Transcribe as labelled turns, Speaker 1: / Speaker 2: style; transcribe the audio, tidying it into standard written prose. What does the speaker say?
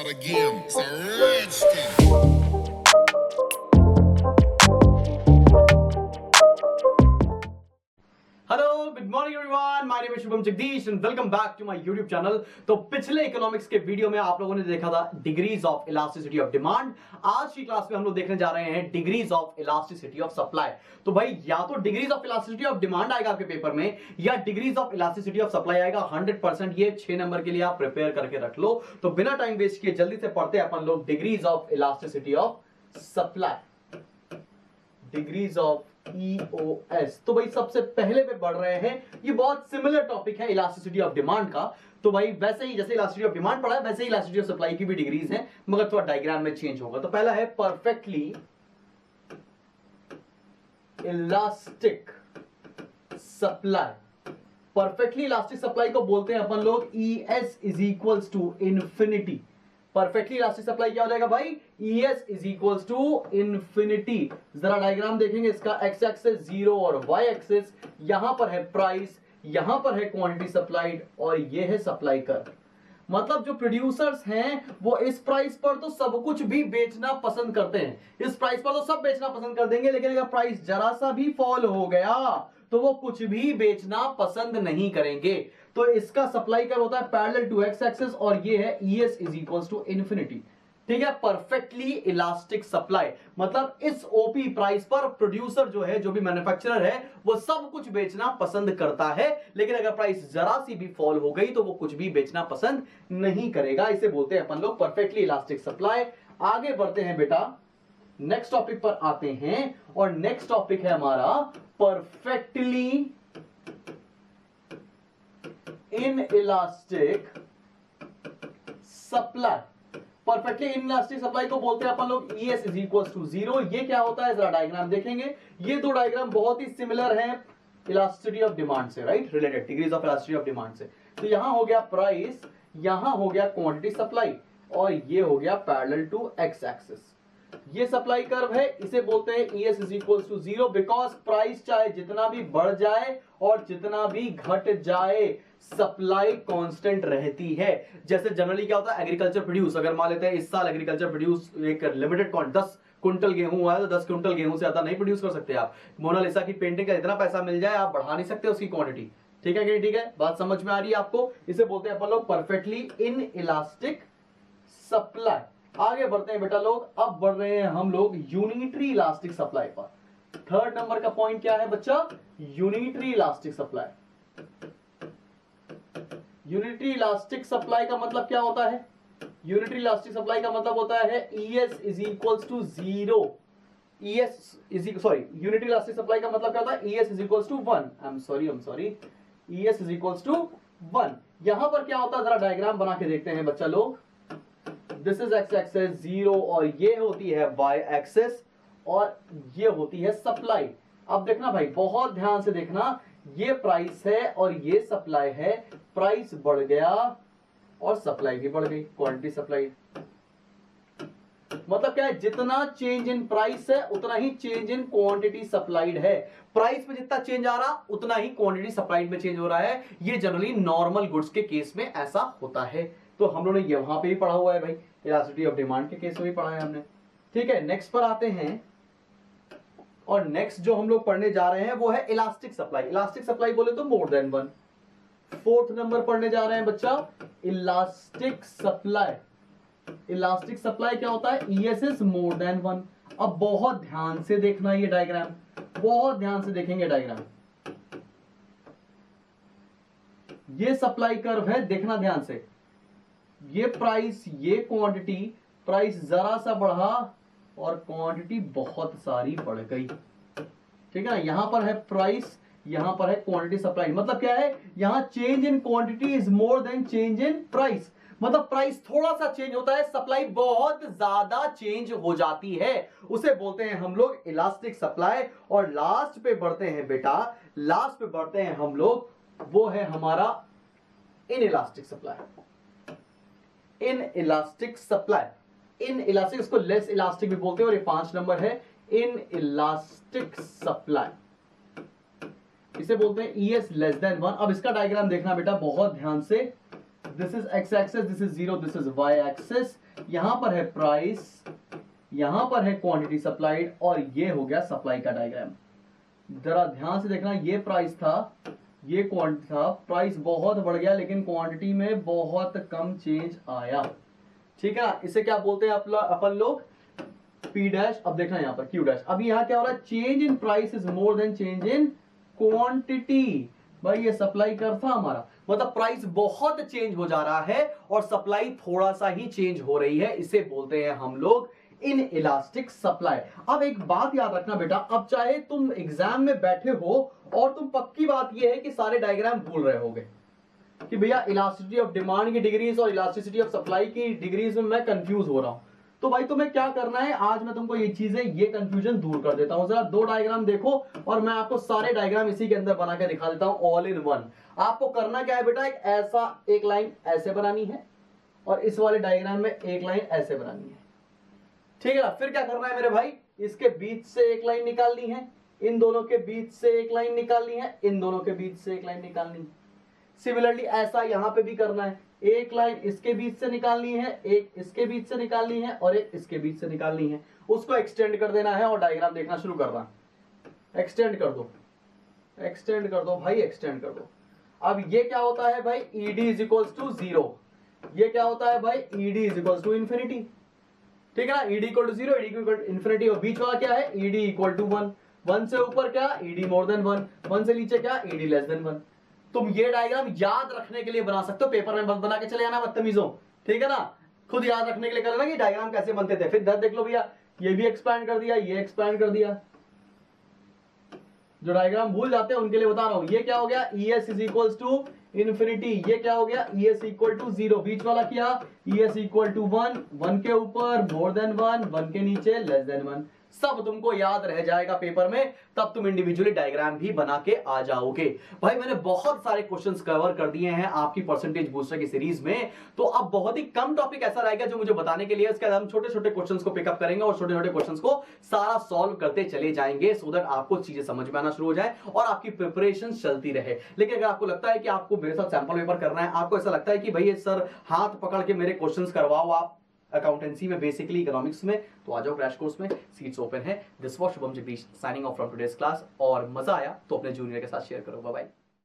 Speaker 1: start again. It's a rich thing.
Speaker 2: Hello good morning everyone, my name is Shubham Jagdish and welcome back to my YouTube channel. तो पिछले economics के video में आप लोगों ने देखा था degrees of elasticity of demand. आज की क्लास में हम लोग देखने जा रहे हैं degrees of elasticity of supply. तो भाई या तो degrees of elasticity of demand आएगा आपके पेपर में या degrees of elasticity of supply आएगा 100%। ये 6 नंबर के लिए आप प्रिपेयर करके रख लो। तो बिना टाइम वेस्ट किए जल्दी से पढ़ते हैं अपन लोग degrees of elasticity of supply, degrees of EOS। तो भाई सबसे पहले पे बढ़ रहे हैं, ये बहुत सिमिलर टॉपिक है इलास्टिसिटी ऑफ डिमांड का। तो भाई वैसे ही जैसे इलास्टिसिटी ऑफ डिमांड पढ़ा है वैसे ही इलास्टिसिटी ऑफ सप्लाई की भी डिग्रीज हैं, मगर थोड़ा डायग्राम में चेंज होगा। तो पहला है perfectly elastic supply. Perfectly elastic supply को बोलते हैं अपन लोग ES is equals to infinity. Perfectly elastic supply क्या हो जाएगा भाई? ES is equals to infinity. जरा डायग्राम देखेंगे इसका, एक्स एक्सिस 0 और वाई एक्सिस, यहां पर है प्राइस, यहां पर है क्वांटिटी सप्लाइड और ये है सप्लाई कर्व। मतलब जो प्रोड्यूसर्स हैं वो इस प्राइस पर तो सब कुछ भी बेचना पसंद करते हैं, इस प्राइस पर तो सब बेचना पसंद कर देंगे, लेकिन अगर प्राइस जरा सा भी फॉल हो गया तो वो कुछ भी बेचना पसंद नहीं करेंगे। तो इसका सप्लाई कर्व होता है पैरेलल टू एक्स एक्सिस और ये है ES is equals to infinity. ठीक है, परफेक्टली इलास्टिक सप्लाई मतलब इस ओपी प्राइस पर प्रोड्यूसर जो है, जो भी मैन्युफैक्चरर है, वो सब कुछ बेचना पसंद करता है, लेकिन अगर प्राइस जरा सी भी फॉल हो गई तो वो कुछ भी बेचना पसंद नहीं करेगा। इसे बोलते हैं अपन लोग परफेक्टली इलास्टिक सप्लाई। आगे बढ़ते हैं बेटा, नेक्स्ट टॉपिक पर आते हैं और नेक्स्ट टॉपिक है हमारा perfectly inelastic supply. Perfectly inelastic supply को बोलते हैं अपन लोग ES इज इक्वल्स टू 0। ये क्या होता है जरा डायग्राम देखेंगे। ये दो डायग्राम बहुत ही सिमिलर हैं इलास्टिसिटी ऑफ डिमांड से, right, related degrees of elasticity of demand से। तो यहां हो गया प्राइस, यहां हो गया क्वांटिटी सप्लाई और ये हो गया पैरेलल टू एक्स एक्सिस। ये सप्लाई कर्व है, इसे बोलते हैं ES is equals to 0 because price चाहे जितना भी बढ़ जाए और जितना भी घट जाए सप्लाई कांस्टेंट रहती है। जैसे जनरली क्या होता है, एग्रीकल्चर प्रोड्यूस, अगर मान लेते हैं इस साल एग्रीकल्चर प्रोड्यूस एक लिमिटेड 10 क्विंटल गेहूं हुआ है तो 10 क्विंटल गेहूं से ज्यादा नहीं प्रोड्यूस कर सकते आप। मोनालिसा की पेंटिंग का इतना पैसा मिल जाए आप बढ़ा नहीं सकते उसकी क्वांटिटी। ठीक है कि ठीक है, बात समझ में आ रही है आपको? इसे बोलते हैं अपन लोग परफेक्टली इन इलास्टिक सप्लाई। आगे बढ़ते हैं बेटा लोग, अब बढ़ रहे हैं हम लोग यूनिटरी इलास्टिक सप्लाई पर। थर्ड नंबर का पॉइंट क्या है बच्चा? Unitary elastic supply. Unitary elastic supply का मतलब क्या होता है? यूनिटरी इलास्टिक सप्लाई का मतलब होता है ES is equals to 0। Unitary elastic supply का मतलब क्या होता है? ES is equals to 1। I am sorry, ES is equals to 1। यहां पर क्या होता है जरा डायग्राम बना के देखते हैं बच्चा लोग। दिस इज एक्स एक्सिस 0 और ये होती है वाई एक्सिस और ये होती है सप्लाई। अब देखना भाई, बहुत ध्यान से देखना, ये प्राइस है और ये सप्लाई है। प्राइस बढ़ गया और सप्लाई भी बढ़ गई, क्वांटिटी सप्लाई। मतलब क्या है, जितना चेंज इन प्राइस है उतना ही चेंज इन क्वांटिटी सप्लाइड है। प्राइस में जितना चेंज आ रहा उतना ही क्वांटिटी सप्लाइड में चेंज हो रहा है। ये जनरली नॉर्मल गुड्स के केस में ऐसा होता है। तो हम लोगों ने ये वहां पे भी पढ़ा हुआ है भाई, इलास्टिसिटी ऑफ डिमांड के केस में भी पढ़ा है हमने। ठीक है, नेक्स्ट पर आते हैं और नेक्स्ट जो हम लोग पढ़ने जा रहे हैं वो है इलास्टिक सप्लाई। इलास्टिक सप्लाई बोले तो more than one. Fourth number पढ़ने जा रहे हैं बच्चा, इलास्टिक सप्लाई। इलास्टिक सप्लाई क्या होता है? ES is more than 1। अब बहुत ध्यान से देखना ये डायग्राम, बहुत ध्यान से देखेंगे डायग्राम। ये सप्लाई कर्व है, देखना ध्यान से। ये प्राइस, ये क्वांटिटी, प्राइस जरा सा बढ़ा और क्वांटिटी बहुत सारी बढ़ गई। ठीक है ना, यहां पर है प्राइस, यहां पर है क्वांटिटी सप्लाई। मतलब क्या है, यहां change in quantity is more than change in price. मतलब प्राइस थोड़ा सा चेंज होता है, सप्लाई बहुत ज्यादा चेंज हो जाती है। उसे बोलते हैं हम लोग इलास्टिक सप्लाई। और लास्ट पे बढ़ते हैं बेटा, लास्ट पे बढ़ते हैं हम लोग, वो है हमारा in elastic supply. In elastic supply, in elastic, इसको लेस इलास्टिक भी बोलते हैं और ये 5 नंबर है इन इलास्टिक सप्लाई। इसे बोलते हैं ES लेस देन 1। अब इसका डायग्राम देखना बेटा बहुत ध्यान से। This is x axis, this is 0, this is y axis. यहां पर है प्राइस, यहां पर है क्वांटिटी सप्लाइड, और ये हो गया सप्लाई का डायग्राम। जरा ध्यान से देखना, ये प्राइस था, ये क्वांटिटी था, प्राइस बहुत बढ़ गया लेकिन क्वांटिटी में बहुत कम चेंज आया। ठीक है, इसे क्या बोलते हैं अपन लोग, P डैश। अब देखना यहां पर Q डैश। अब यहां क्या हो रहा है, change in price is more than change in quantity. भाई ये सप्लाई कर था हमारा, मतलब प्राइस बहुत चेंज हो जा रहा है और सप्लाई थोड़ा सा ही चेंज हो रही है, इसे बोलते हैं हम लोग इन इलास्टिक सप्लाई। अब एक बात याद रखना बेटा, अब चाहे तुम एग्जाम में बैठे हो और तुम पक्की बात यह है कि सारे डायग्राम भूल रहे होगे कि भैया इलास्टिसिटी ऑफ डिमांड की डिग्रीज और इलास्टिसिटी ऑफ सप्लाई की डिग्रीज में मैं कंफ्यूज हो रहा हूं। तो भाई तुम्हें क्या करना है, आज मैं तुमको ये चीजें, ये कंफ्यूजन दूर कर देता हूं। जरा 2 डायग्राम देखो और मैं आपको सारे डायग्राम इसी के अंदर बना के दिखा देता हूं, ऑल इन वन। आपको करना क्या है बेटा, एक ऐसा एक लाइन ऐसे बनानी है और इस वाले डायग्राम में एक लाइन ऐसे बनानी है। ठीक है ना, फिर क्या करना है मेरे भाई, इसके बीच से एक लाइन निकालनी है, इन दोनों के बीच से एक लाइन निकालनी है, इन दोनों के बीच से एक लाइन निकालनी है। सिमिलरली ऐसा यहां पे भी करना है, एक लाइन इसके बीच से निकालनी है, एक इसके बीच से निकालनी है और एक इसके बीच से निकालनी है। उसको एक्सटेंड कर देना है और डायग्राम देखना शुरू करना। एक्सटेंड कर दो, एक्सटेंड कर दो भाई, एक्सटेंड कर दो। अब ये क्या होता है भाई, ED इज इक्वल्स टू 0। ये क्या होता है भाई, ED is equals to infinity. ठीक है ना, ED equal to 0, ED equal to infinity, और बीच वाला क्या है, ED इक्वल टू 1। 1 से ऊपर क्या, ED मोर देन 1, 1 से नीचे क्या, ED लेस देन 1। तुम ये डायग्राम याद रखने के लिए बना सकते हो, पेपर में बस बना के चले आना बदतमीजों। ठीक है ना, खुद याद रखने के लिए कर लेना कि डायग्राम कैसे बनते थे। फिर इधर देख लो भैया, ये भी एक्सपैंड कर दिया, ये एक्सपैंड कर दिया। जो डायग्राम भूल जाते हैं उनके लिए बता रहा हूं। ये क्या हो गया, ES is equals to infinity. ये क्या हो गया, ES इक्वल टू 0। बीच वाला क्या, ES इक्वल टू 1, 1 के ऊपर मोर देन 1, 1 के नीचे लेस देन 1। सब तुमको याद रह जाएगा पेपर में, तब तुम इंडिविजुअली डायग्राम भी बना के आ जाओगे। भाई मैंने बहुत सारे क्वेश्चंस कवर कर दिए हैं आपकी परसेंटेज बूस्टर की सीरीज में, तो अब बहुत ही कम टॉपिक ऐसा रहेगा जो मुझे बताने के लिए। इसके बाद हम छोटे छोटे क्वेश्चंस को पिकअप करेंगे और छोटे छोटे क्वेश्चंस को सारा सॉल्व करते चले जाएंगे, सो दैट आपको चीजें समझ में आना शुरू हो जाए और आपकी प्रिपरेशन चलती रहे। लेकिन अगर आपको लगता है कि आपको मेरे साथ सैंपल पेपर करना है, आपको ऐसा लगता है कि भाई सर हाथ पकड़ के मेरे क्वेश्चंस करवाओ आप अकाउंटेंसी में, बेसिकली इकोनॉमिक्स में, तो आ जाओ क्रैश कोर्स में, सीट्स ओपन है। This was Shubham Jagdish signing off from today's class. और मजा आया तो अपने जूनियर के साथ शेयर करो। Bye bye.